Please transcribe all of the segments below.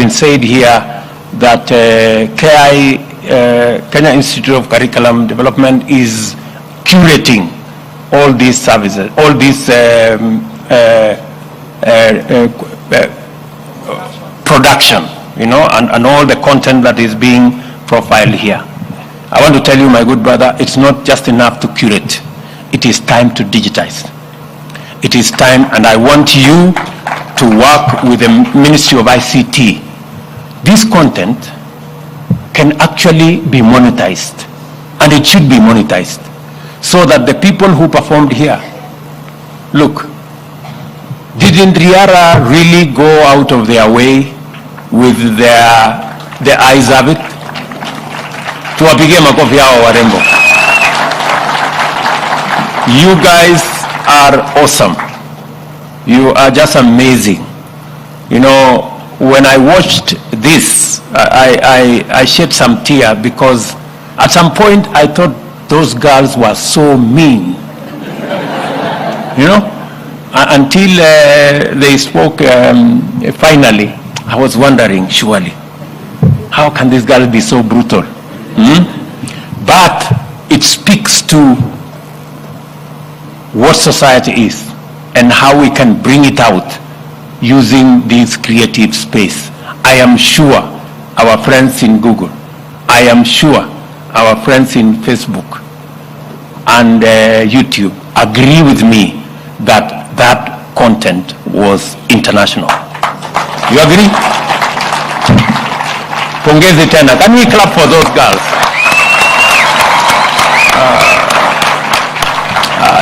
been said here that Kenya Institute of Curriculum Development is curating all these services, all these production, you know, and all the content that is being profiled here. I want to tell you, my good brother, it's not just enough to curate. It is time to digitize. It is time, and I want you to work with the Ministry of ICT. This content can actually be monetized, and it should be monetized, so that the people who performed here, look, didn't Riara really go out of their way with their eyes of it? Tuwapigie makofi hao warembo. You guys are awesome. You are just amazing. You know, when I watched this, I shed some tears, because at some point I thought those girls were so mean. You know, until they spoke finally, I was wondering, surely, how can this girl be so brutal? But it speaks to what society is and how we can bring it out using this creative space. I am sure our friends in Google, I am sure our friends in Facebook and YouTube agree with me that that content was international. You agree? Pongezi tena. Can we clap for those girls?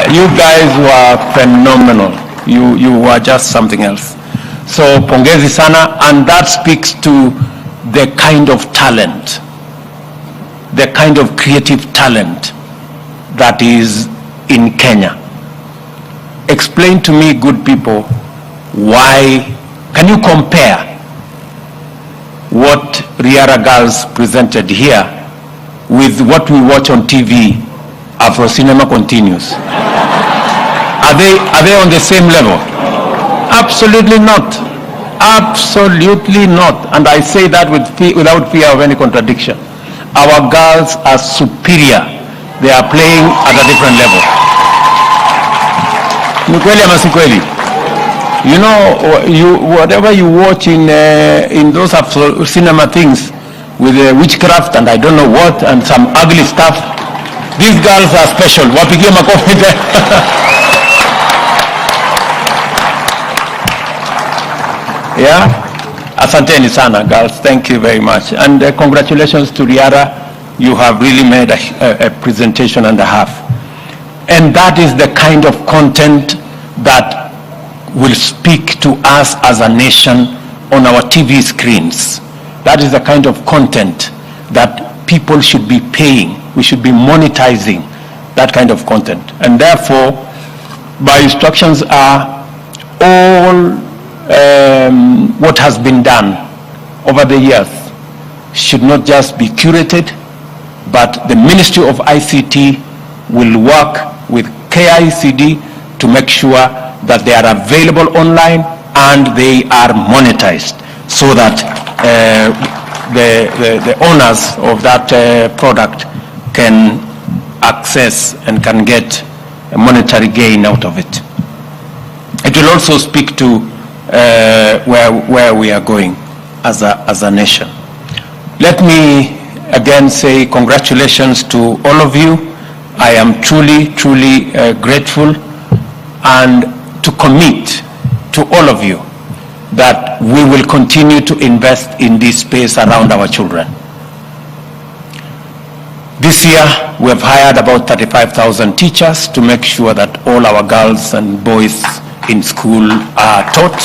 You guys were phenomenal. You were just something else. So pongezi sana, and that speaks to the kind of talent, the kind of creative talent that is in Kenya. Explain to me, good people, why, can you compare what Riara girls presented here with what we watch on TV, Afro Cinema Continues? Are they on the same level? Absolutely not. Absolutely not. And I say that without fear of any contradiction. Our girls are superior. They are playing at a different level. Ni kweli ama si kweli? You know, whatever you watch in those cinema things with witchcraft and I don't know what and some ugly stuff, these girls are special. Wapigie makofi. Yeah, asanteni sana, girls. Thank you very much, and congratulations to Riara. You have really made a presentation and a half, and that is the kind of content that will speak to us as a nation on our TV screens. That is the kind of content that people should be paying. We should be monetizing that kind of content. And therefore, my instructions are all what has been done over the years should not just be curated, but the Ministry of ICT will work with KICD to make sure that they are available online and they are monetized, so that the owners of that product can access and can get a monetary gain out of it. It will also speak to where we are going as a nation. Let me again say congratulations to all of you. I am truly grateful, and to commit to all of you that we will continue to invest in this space around our children. This year we have hired about 35,000 teachers to make sure that all our girls and boys in school are taught.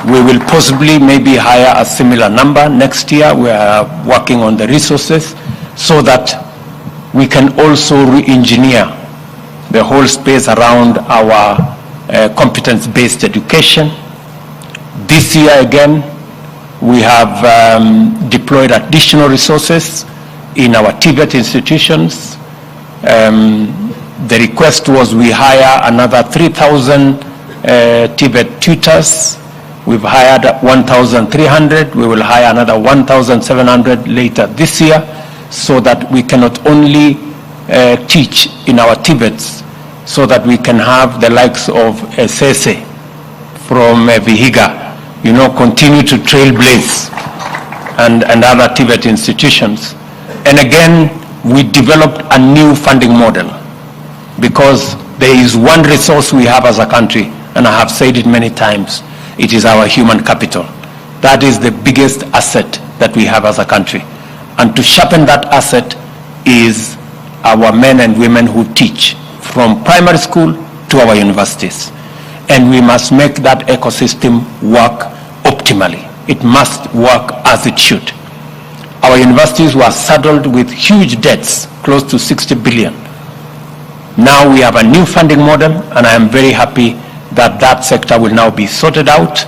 We will possibly maybe hire a similar number next year. We are working on the resources so that we can also re-engineer the whole space around our competence-based education. This year again, we have deployed additional resources in our TVET institutions. The request was we hire another 3,000 TVET tutors We've hired 1,300. We will hire another 1,700 later this year, so that we can not only teach in our Tibets, so that we can have the likes of Sese from Vihiga, continue to trailblaze, and other Tibet institutions. And again, we developed a new funding model, because there is one resource we have as a country, and I have said it many times, it is our human capital. That is the biggest asset that we have as a country. And to sharpen that asset is our men and women who teach from primary school to our universities. And we must make that ecosystem work optimally. It must work as it should. Our universities were saddled with huge debts, close to 60 billion. Now we have a new funding model, and I am very happy that that sector will now be sorted out.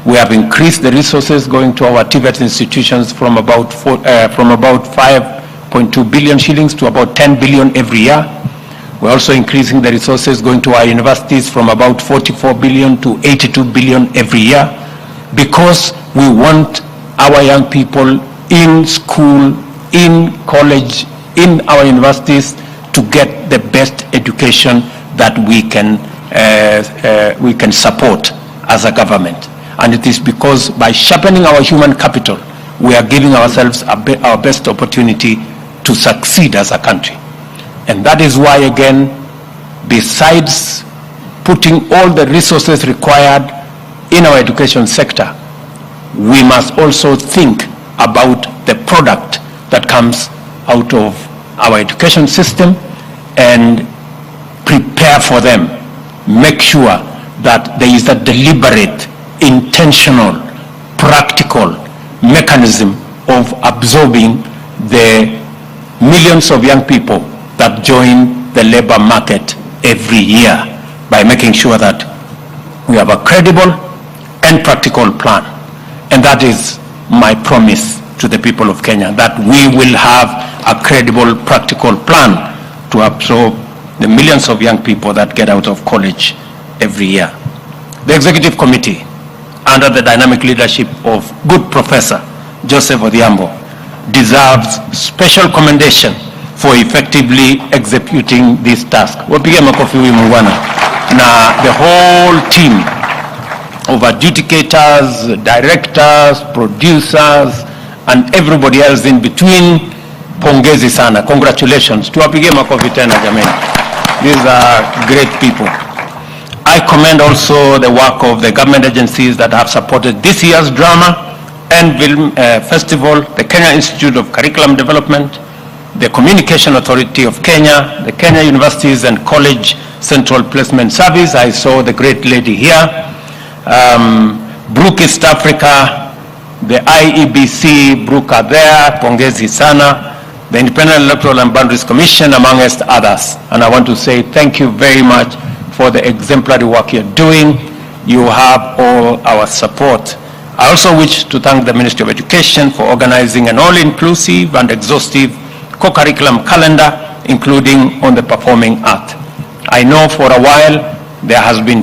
We have increased the resources going to our Tibet institutions from about 5.2 billion shillings to about 10 billion every year. We're also increasing the resources going to our universities from about 44 billion to 82 billion every year, because we want our young people in school, in college, in our universities to get the best education that we can support as a government. And it is because by sharpening our human capital, we are giving ourselves our best opportunity to succeed as a country. And that is why, again, besides putting all the resources required in our education sector, we must also think about the product that comes out of our education system and prepare for them. Make sure that there is a deliberate, intentional, practical mechanism of absorbing the millions of young people that join the labor market every year, by making sure that we have a credible and practical plan. And that is my promise to the people of Kenya, that we will have a credible, practical plan to absorb the millions of young people that get out of college every year. The Executive Committee, under the dynamic leadership of good Professor Joseph Odhiambo, deserves special commendation for effectively executing this task. Wapige makofi huyu mungwana. Na the whole team of adjudicators, directors, producers, and everybody else in between, pongezi sana. Congratulations. Tuwapige makofi tena jameni. These are great people. I commend also the work of the government agencies that have supported this year's drama and film festival, the Kenya Institute of Curriculum Development, the Communication Authority of Kenya, the Kenya Universities and College Central Placement Service. I saw the great lady here. Brook East Africa, the IEBC, Brook are there, pongezi sana, the Independent Electoral and Boundaries Commission, amongst others. And I want to say thank you very much for the exemplary work you're doing. You have all our support. I also wish to thank the Ministry of Education for organizing an all-inclusive and exhaustive co-curriculum calendar, including on the performing art. I know for a while there has been